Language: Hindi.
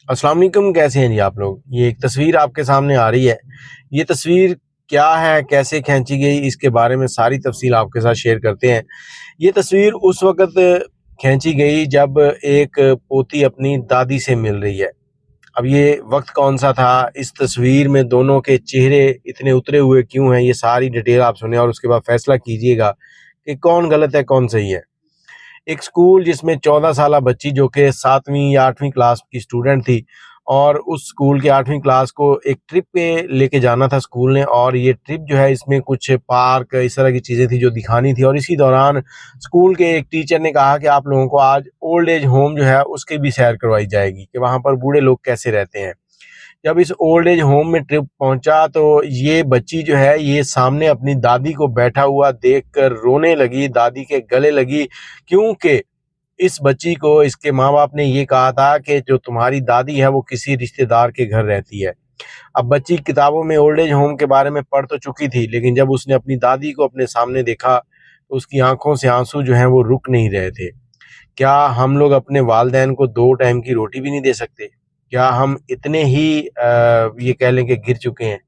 अस्सलाम वालेकुम, कैसे हैं जी आप लोग। ये एक तस्वीर आपके सामने आ रही है। ये तस्वीर क्या है, कैसे खींची गई, इसके बारे में सारी तफसील आपके साथ शेयर करते हैं। ये तस्वीर उस वक़्त खींची गई जब एक पोती अपनी दादी से मिल रही है। अब ये वक़्त कौन-सा था, इस तस्वीर में दोनों के चेहरे इतने उतरे हुए क्यों हैं, ये सारी डिटेल आप सुनें और उसके बाद फ़ैसला कीजिएगा कि कौन गलत है, कौन सही है। एक स्कूल जिसमें 14 साला बच्ची जो कि 7वीं या 8वीं क्लास की स्टूडेंट थी और उस स्कूल के 8वीं क्लास को एक ट्रिप पे लेके जाना था स्कूल ने, और ये ट्रिप जो है इसमें कुछ पार्क इस तरह की चीज़ें थी जो दिखानी थी, और इसी दौरान स्कूल के एक टीचर ने कहा कि आप लोगों को आज ओल्ड एज होम जो है उसकी भी सैर करवाई जाएगी कि वहाँ पर बूढ़े लोग कैसे रहते हैं। जब इस ओल्ड एज होम में ट्रिप पहुंचा तो ये बच्ची जो है ये सामने अपनी दादी को बैठा हुआ देखकर रोने लगी, दादी के गले लगी, क्योंकि इस बच्ची को इसके माँ-बाप ने ये कहा था कि जो तुम्हारी दादी है वो किसी रिश्तेदार के घर रहती है। अब बच्ची किताबों में ओल्ड एज होम के बारे में पढ़ तो चुकी थी, लेकिन जब उसने अपनी दादी को अपने सामने देखा तो उसकी आँखों से आँसू जो हैं वो रुक नहीं रहे थे। क्या हम लोग अपने वालिदैन को 2 टाइम की रोटी भी नहीं दे सकते? क्या हम इतने ही ये कह लें कि गिर चुके हैं?